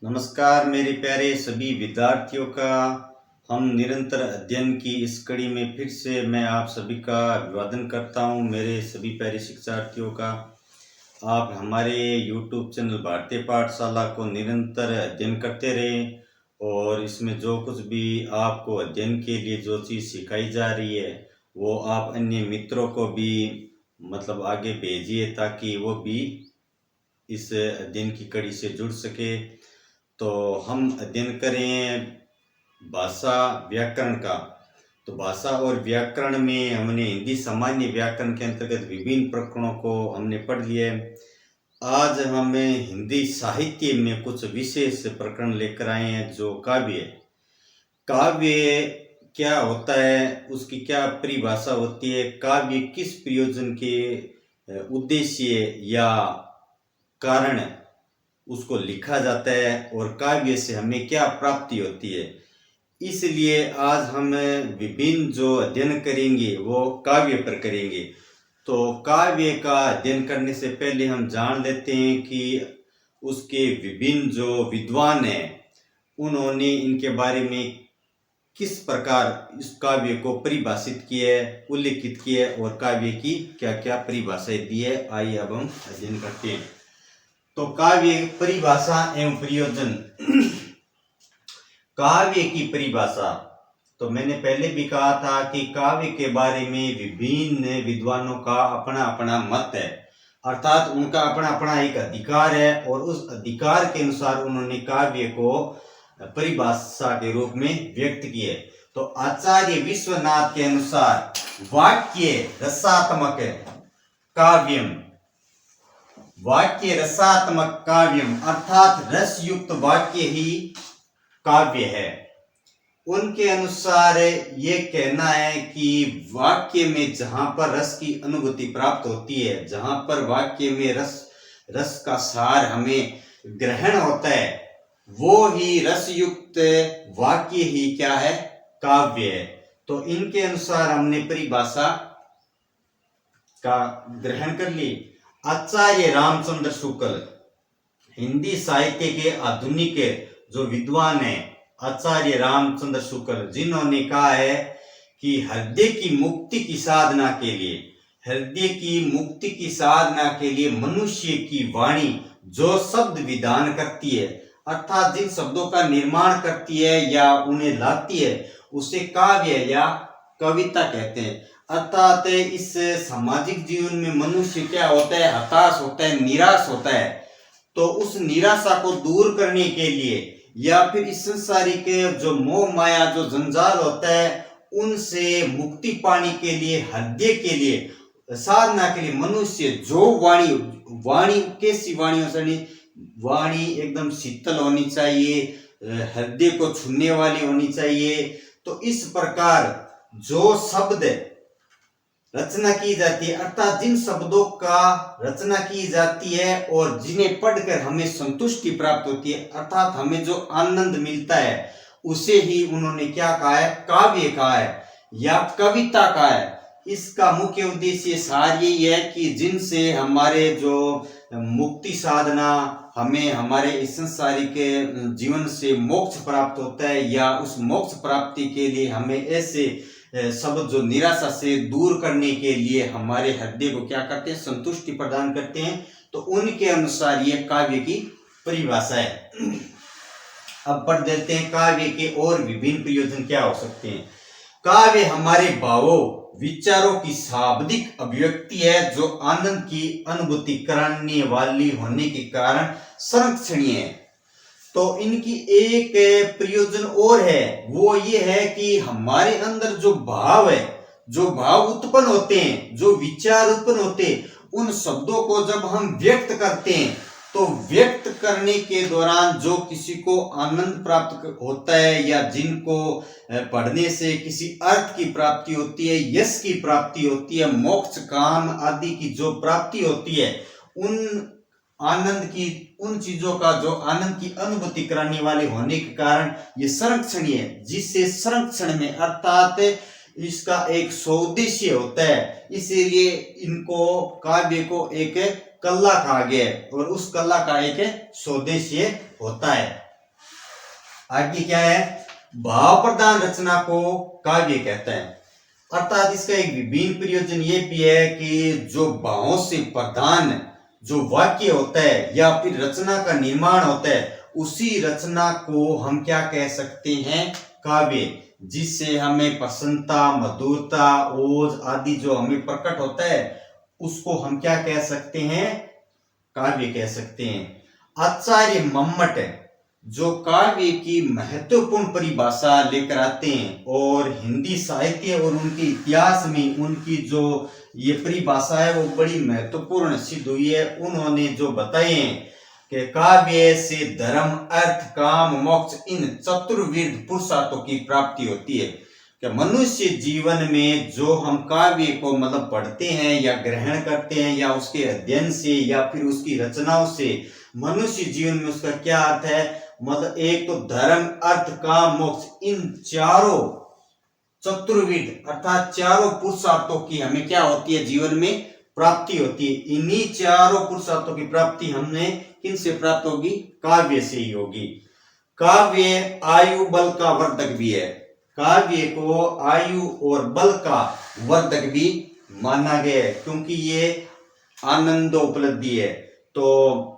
नमस्कार मेरे प्यारे सभी विद्यार्थियों का। हम निरंतर अध्ययन की इस कड़ी में फिर से मैं आप सभी का अभिवादन करता हूं। मेरे सभी प्यारे शिक्षार्थियों का आप हमारे YouTube चैनल भारतीय पाठशाला को निरंतर अध्ययन करते रहें और इसमें जो कुछ भी आपको अध्ययन के लिए जो चीज़ सिखाई जा रही है वो आप अन्य मित्रों को भी आगे भेजिए ताकि वो भी इस अध्ययन की कड़ी से जुड़ सके। तो हम अध्ययन करें भाषा व्याकरण का। तो भाषा और व्याकरण में हमने हिंदी सामान्य व्याकरण के अंतर्गत विभिन्न प्रकरणों को हमने पढ़ लिया है। आज हमें हिंदी साहित्य में कुछ विशेष प्रकरण लेकर आए हैं जो काव्य है। काव्य क्या होता है, उसकी क्या परिभाषा होती है, काव्य किस प्रयोजन के उद्देश्य या कारण उसको लिखा जाता है और काव्य से हमें क्या प्राप्ति होती है। इसलिए आज हम विभिन्न जो अध्ययन करेंगे वो काव्य पर करेंगे। तो काव्य का अध्ययन करने से पहले हम जान लेते हैं कि उसके विभिन्न जो विद्वान हैं उन्होंने इनके बारे में किस प्रकार इस काव्य को परिभाषित किया है, उल्लेखित किया है और काव्य की क्या क्या परिभाषाएं दी है। आइए अब हम अध्ययन करते हैं। तो काव्य परिभाषा एवं प्रयोजन। काव्य की परिभाषा, तो मैंने पहले भी कहा था कि काव्य के बारे में विभिन्न विद्वानों का अपना अपना मत है, अर्थात उनका अपना अपना एक अधिकार है और उस अधिकार के अनुसार उन्होंने काव्य को परिभाषा के रूप में व्यक्त किए। तो आचार्य विश्वनाथ के अनुसार वाक्य रसात्मक काव्यम, वाक्य रसात्मक काव्यम अर्थात रस युक्त वाक्य ही काव्य है। उनके अनुसार ये कहना है कि वाक्य में जहां पर रस की अनुभूति प्राप्त होती है, जहां पर वाक्य में रस का सार हमें ग्रहण होता है, वो ही रस युक्त वाक्य ही क्या है, काव्य है। तो इनके अनुसार हमने परिभाषा का ग्रहण कर ली। आचार्य रामचंद्र शुक्ल हिंदी साहित्य के आधुनिक जो विद्वान है, आचार्य रामचंद्र शुक्ल, जिन्होंने कहा है कि हृदय की मुक्ति की साधना के लिए, हृदय की मुक्ति की साधना के लिए मनुष्य की वाणी जो शब्द विधान करती है, अर्थात जिन शब्दों का निर्माण करती है या उन्हें लाती है, उसे काव्य या कविता कहते हैं। अर्थात इस सामाजिक जीवन में मनुष्य क्या होता है, हताश होता है, निराश होता है। तो उस निराशा को दूर करने के लिए या फिर इस संसारिक जो मोह माया जो जंजाल होता है उनसे मुक्ति पाने के लिए, हृदय के लिए, साधना के लिए मनुष्य जो वाणी कैसी वाणी होनी, वाणी एकदम शीतल होनी चाहिए, हृदय को छूने वाली होनी चाहिए। तो इस प्रकार जो शब्द रचना की जाती है, अर्थात जिन शब्दों का रचना की जाती है और जिन्हें पढ़कर हमें संतुष्टि प्राप्त होती है, अर्थात हमें जो आनंद मिलता है, उसे ही उन्होंने क्या कहा है, काव्य कहा है या कविता कहा है। इसका मुख्य उद्देश्य सार यही है कि जिनसे हमारे जो मुक्ति साधना, हमें हमारे इस संसारिक जीवन से मोक्ष प्राप्त होता है या उस मोक्ष प्राप्ति के लिए हमें ऐसे शब्द जो निराशा से दूर करने के लिए हमारे हृदय को क्या करते हैं, संतुष्टि प्रदान करते हैं। तो उनके अनुसार ये काव्य की परिभाषा है। अब पढ़ देते हैं काव्य के और विभिन्न प्रयोजन क्या हो सकते हैं। काव्य हमारे भावों विचारों की शाब्दिक अभिव्यक्ति है जो आनंद की अनुभूति कराने वाली होने के कारण संरक्षणीय है। तो इनकी एक प्रयोजन और है, वो ये है कि हमारे अंदर जो भाव है, जो भाव उत्पन्न होते हैं, जो विचार उत्पन्न होते हैं, उन शब्दों को जब हम व्यक्त करते हैं तो व्यक्त करने के दौरान जो किसी को आनंद प्राप्त होता है या जिनको पढ़ने से किसी अर्थ की प्राप्ति होती है, यश की प्राप्ति होती है, मोक्ष काम आदि की जो प्राप्ति होती है, उन आनंद की, उन चीजों का जो आनंद की अनुभूति कराने वाले होने के कारण ये संरक्षणीय है, जिससे संरक्षण में अर्थात इसका एक सौदेश्य होता है। इसीलिए इनको काव्य को एक कला कहा गया है और उस कला का एक सौदेश्य होता है। आगे क्या है, भाव प्रधान रचना को काव्य कहते हैं। अर्थात इसका एक विभिन्न प्रयोजन ये भी है कि जो भावों से प्रधान जो वाक्य होता है या फिर रचना का निर्माण होता है, उसी रचना को हम क्या कह सकते हैं, काव्य। जिससे हमें प्रसन्नता, मधुरता, ओज आदि जो हमें प्रकट होता है, उसको हम क्या कह सकते हैं, काव्य कह सकते हैं। आचार्य मम्मट जो काव्य की महत्वपूर्ण परिभाषा लेकर आते हैं और हिंदी साहित्य और उनके इतिहास में उनकी जो ये परिभाषा है वो बड़ी महत्वपूर्ण सिद्ध हुई है। उन्होंने जो बताए हैं कि काव्य से धर्म, अर्थ, काम, मोक्ष इन चतुर्विध पुरुषार्थों की प्राप्ति होती है। कि मनुष्य जीवन में जो हम काव्य को मतलब पढ़ते हैं या ग्रहण करते हैं या उसके अध्ययन से या फिर उसकी रचनाओं से मनुष्य जीवन में उसका क्या अर्थ है, मतलब एक तो धर्म, अर्थ, काम, मोक्ष इन चारों चतुर्विध अर्थात चारों पुरुषार्थों की हमें क्या होती है, जीवन में प्राप्ति होती है। इन्हीं चारों पुरुषार्थों की प्राप्ति हमने किन से प्राप्त होगी, काव्य से ही होगी। काव्य आयु बल का वर्धक भी है। काव्य को आयु और बल का वर्धक भी माना गया है क्योंकि ये आनंद उपलब्धि है। तो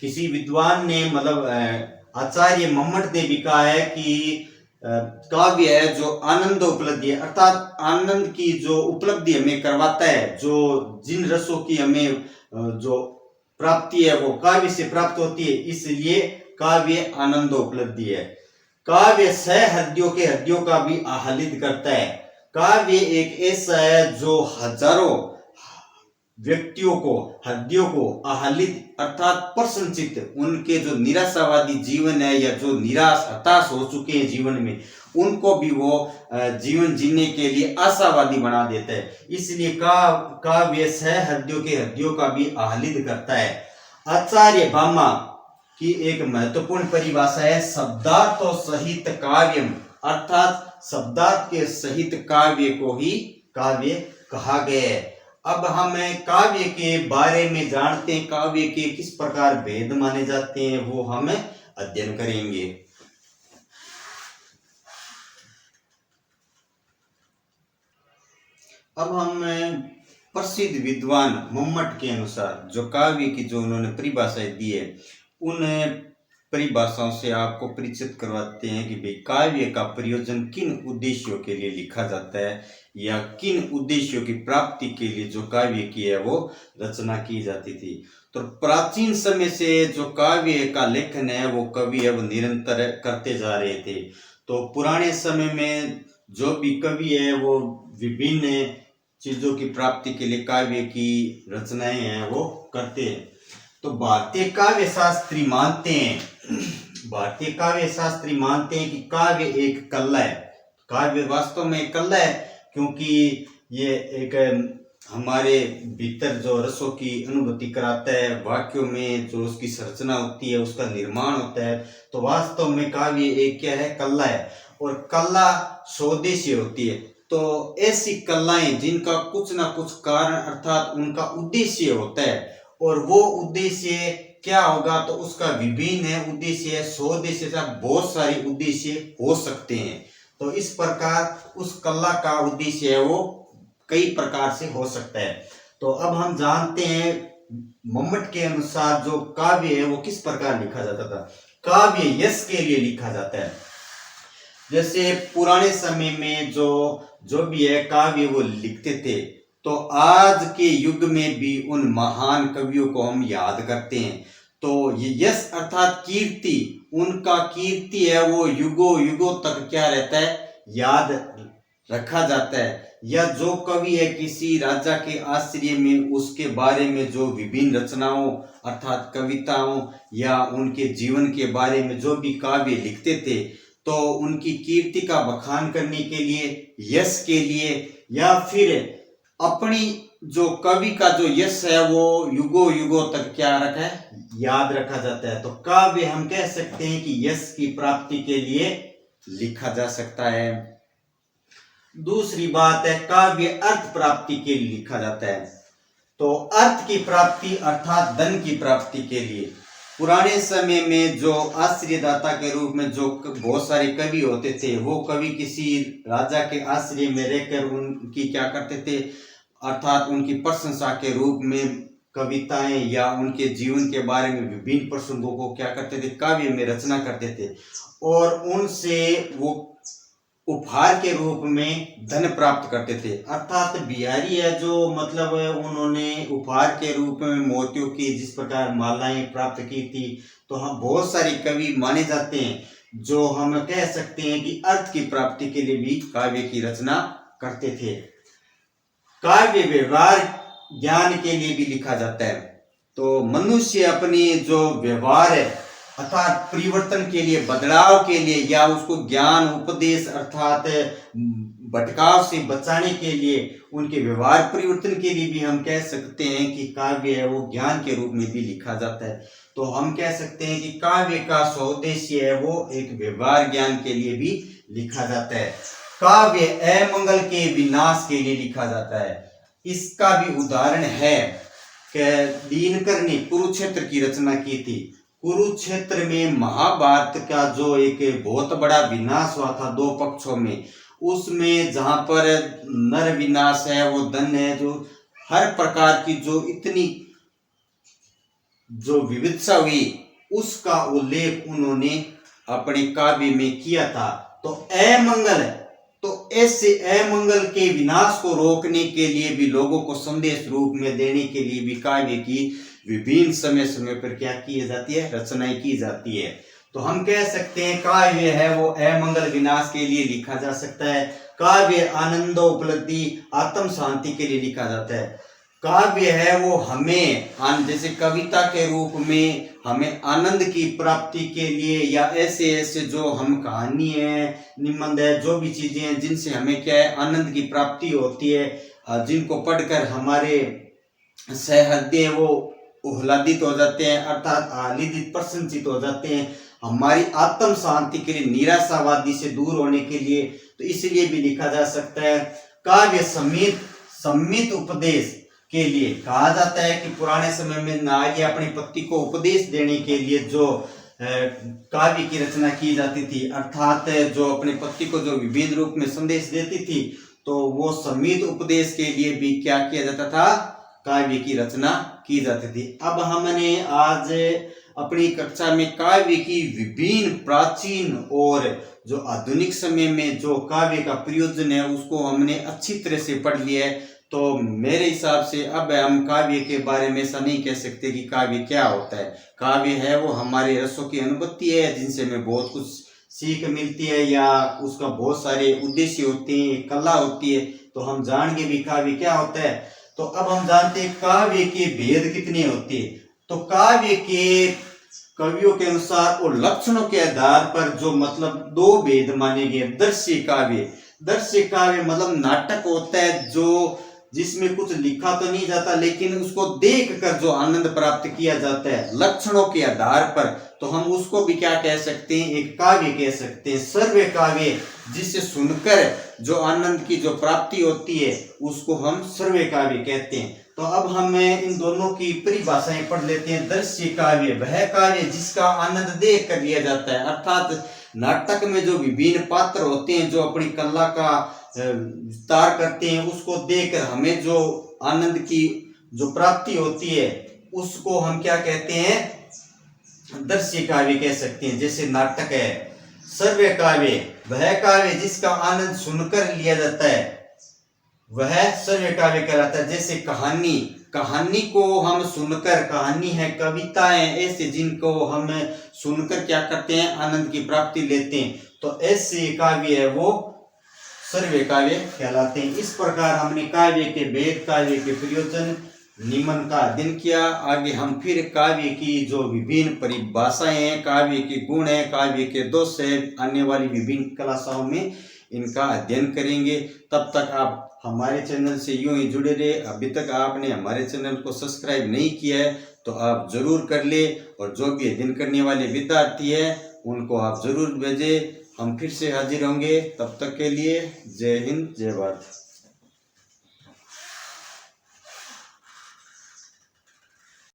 किसी विद्वान ने मतलब आचार्य मम्मट ने भी कहा है कि काव्य है जो आनंद उपलब्धि है, अर्थात आनंद की जो उपलब्धि हमें करवाता है, जो जिन रसों की हमें जो प्राप्ति है वो काव्य से प्राप्त होती है, इसलिए काव्य आनंद उपलब्धि है। काव्य सहृदयों के हृदयों का भी आह्लादित करता है। काव्य एक ऐसा है जो हजारों व्यक्तियों को, हृदयों को आह्लादित अर्थात प्रसन्नचित्त, उनके जो निराशावादी जीवन है या जो निराश हताश हो चुके हैं जीवन में, उनको भी वो जीवन जीने के लिए आशावादी बना देता है। इसलिए काव्य सहृदयों के हृदयों का भी आह्लादित करता है। आचार्य भामा की एक महत्वपूर्ण परिभाषा है शब्दार्थ सहित काव्यम, अर्थात शब्दार्थ के सहित काव्य को ही काव्य कहा गया है। अब हम काव्य के बारे में जानते हैं, काव्य के किस प्रकार भेद माने जाते हैं वो हम अध्ययन करेंगे। अब हम प्रसिद्ध विद्वान मम्मट के अनुसार जो काव्य की जो उन्होंने परिभाषाएं दी है, उन परिभाषाओं से आपको परिचित करवाते हैं कि भाई काव्य का प्रयोजन किन उद्देश्यों के लिए लिखा जाता है या किन उद्देश्यों की प्राप्ति के लिए जो काव्य की है वो रचना की जाती थी। तो प्राचीन समय से जो काव्य का लेखन है वो कवि है वो निरंतर करते जा रहे थे। तो पुराने समय में जो भी कवि है वो विभिन्न चीजों की प्राप्ति के लिए काव्य की रचनाएं हैं वो करते हैं। तो भारतीय काव्य शास्त्री मानते हैं कि काव्य एक कला है। काव्य वास्तव में एक कला है क्योंकि ये एक हमारे भीतर जो रसों की अनुभूति कराता है, वाक्यों में जो उसकी संरचना होती है, उसका निर्माण होता है। तो वास्तव में काव्य एक क्या है, कला है। और कला स्वदेशी होती है। तो ऐसी कलाएं जिनका कुछ ना कुछ कारण अर्थात उनका उद्देश्य होता है, और वो उद्देश्य क्या होगा, तो उसका विभिन्न है उद्देश्य है, स्वदेशी से बहुत सारे उद्देश्य हो सकते हैं। तो इस प्रकार उस कला का उद्देश्य है वो कई प्रकार से हो सकता है। तो अब हम जानते हैं मम्मट के अनुसार जो काव्य है वो किस प्रकार लिखा जाता था। काव्य यश के लिए लिखा जाता है। जैसे पुराने समय में जो भी है काव्य वो लिखते थे, तो आज के युग में भी उन महान कवियों को हम याद करते हैं। तो ये यश अर्थात कीर्ति, उनका कीर्ति है वो युगों युगों तक क्या रहता है, याद रखा जाता है। या जो कवि है किसी राजा के आश्रय में उसके बारे में जो विभिन्न रचनाओं अर्थात कविताओं या उनके जीवन के बारे में जो भी काव्य लिखते थे, तो उनकी कीर्ति का बखान करने के लिए, यश के लिए, या फिर अपनी जो कवि का जो यश है वो युगों युगों तक क्या रखा है, याद रखा जाता है। तो काव्य हम कह सकते हैं कि यश की प्राप्ति के लिए लिखा जा सकता है। दूसरी बात है काव्य अर्थ प्राप्ति के लिए लिखा जाता है। तो अर्थ की प्राप्ति अर्थात धन की प्राप्ति के लिए। पुराने समय में जो आश्रयदाता के रूप में जो बहुत सारे कवि होते थे, वो कवि किसी राजा के आश्रय में रहकर उनकी क्या करते थे, अर्थात उनकी प्रशंसा के रूप में कविताएं या उनके जीवन के बारे में विभिन्न प्रसंगों को क्या करते थे, काव्य में रचना करते थे और उनसे वो उपहार के रूप में धन प्राप्त करते थे। अर्थात बिहारी है जो मतलब उन्होंने उपहार के रूप में मोतियों की जिस प्रकार मालाएं प्राप्त की थी, तो हम बहुत सारे कवि माने जाते हैं जो हम कह सकते हैं कि अर्थ की प्राप्ति के लिए भी काव्य की रचना करते थे। काव्य व्यवहार ज्ञान के लिए भी लिखा जाता है। तो मनुष्य अपनी जो व्यवहार है अर्थात परिवर्तन के लिए, बदलाव के लिए या उसको ज्ञान उपदेश अर्थात भटकाव से बचाने के लिए, उनके व्यवहार परिवर्तन के लिए भी हम कह सकते हैं कि काव्य है वो ज्ञान के रूप में भी लिखा जाता है। तो हम कह सकते हैं कि काव्य का स्वउद्देश्य है वो एक व्यवहार ज्ञान के लिए भी लिखा जाता है। काव्य अमंगल के विनाश के लिए लिखा जाता है। इसका भी उदाहरण है कि दिनकर ने कुरुक्षेत्र की रचना की थी। कुरुक्षेत्र में महाभारत का जो एक बहुत बड़ा विनाश हुआ था दो पक्षों में, उसमें जहां पर नर विनाश है, वो धन है, जो हर प्रकार की जो इतनी जो विविधता हुई उसका उल्लेख उन्होंने अपने काव्य में किया था। तो अमंगल है, तो ऐसे अमंगल के विनाश को रोकने के लिए भी, लोगों को संदेश रूप में देने के लिए भी काव्य की विभिन्न समय समय पर क्या की जाती है, रचनाएं की जाती है। तो हम कह सकते हैं काव्य है वो अमंगल विनाश के लिए लिखा जा सकता है। काव्य आनंद उपलब्धि आत्म शांति के लिए लिखा जाता है। काव्य है वो हमें जैसे कविता के रूप में हमें आनंद की प्राप्ति के लिए, या ऐसे ऐसे जो हम कहानी है, निबंध है, जो भी चीजें हैं जिनसे हमें क्या है आनंद की प्राप्ति होती है, जिनको पढ़कर हमारे सहृदय वो उल्लादित हो जाते हैं, अर्थात आह्लादित प्रसन्नचित हो जाते हैं, हमारी आत्म शांति के लिए, निराशावादी से दूर होने के लिए, तो इसलिए भी लिखा जा सकता है। काव्य सम्मित उपदेश के लिए कहा जाता है कि पुराने समय में नारी अपने पति को उपदेश देने के लिए जो काव्य की रचना की जाती थी, अर्थात जो अपने पति को जो विभिन्न रूप में संदेश देती थी, तो वो सम्मित उपदेश के लिए भी क्या किया जाता था, काव्य की रचना की जाती थी। अब हमने आज अपनी कक्षा में काव्य की विभिन्न प्राचीन और जो आधुनिक समय में जो काव्य का प्रयोजन है उसको हमने अच्छी तरह से पढ़ लिया है। तो मेरे हिसाब से अब हम काव्य के बारे में ऐसा नहीं कह सकते कि काव्य क्या होता है। काव्य है वो हमारे रसों की अनुभूति है जिनसे हमें बहुत कुछ सीख मिलती है या उसका बहुत सारे उद्देश्य होते हैं, कला होती है, तो हम जानेंगे भी काव्य क्या होता है। तो अब हम जानते हैं काव्य के भेद कितने होते हैं। तो काव्य के कवियों के अनुसार और लक्षणों के आधार पर जो मतलब दो भेद माने गए। दृश्य काव्य मतलब नाटक होता है जो जिसमें कुछ लिखा तो नहीं जाता लेकिन उसको देखकर जो आनंद प्राप्त किया जाता है लक्षणों के आधार पर, तो हम उसको भी क्या कह सकते हैं, एक काव्य कह सकते हैं। श्रव्य काव्य जिससे सुनकर जो आनंद की जो प्राप्ति होती है उसको हम श्रव्य काव्य कहते हैं। तो अब हम इन दोनों की परिभाषाएं पढ़ लेते हैं। दृश्य काव्य वह काव्य जिसका आनंद देख कर लिया जाता है, अर्थात नाटक में जो विभिन्न पात्र होते हैं जो अपनी कला का विस्तार करते हैं, उसको देखकर हमें जो आनंद की जो प्राप्ति होती है उसको हम क्या कहते हैं, दृश्य काव्य कह सकते हैं। जैसे नाटक है। श्रव्य काव्य वह काव्य जिसका आनंद सुनकर लिया जाता है वह श्रव्य काव्य कहलाता है। जैसे कहानी को हम सुनकर, कहानी है, कविताएं ऐसे जिनको हम सुनकर क्या करते हैं, आनंद की प्राप्ति लेते हैं, तो ऐसे काव्य है वो श्रव्य काव्य कहलाते हैं। इस प्रकार हमने काव्य के भेद, काव्य के प्रयोजन, निमन का अध्ययन किया। आगे हम फिर काव्य की जो विभिन्न परिभाषाएं हैं, काव्य के गुण है, काव्य के दोष है, आने वाली विभिन्न क्लासों में इनका अध्ययन करेंगे। तब तक आप हमारे चैनल से यूं ही जुड़े रहे। अभी तक आपने हमारे चैनल को सब्सक्राइब नहीं किया है तो आप जरूर कर ले, और जो भी अध्ययन करने वाले विद्यार्थी हैं उनको आप जरूर भेजें। हम फिर से हाजिर होंगे, तब तक के लिए जय हिंद, जय भारत।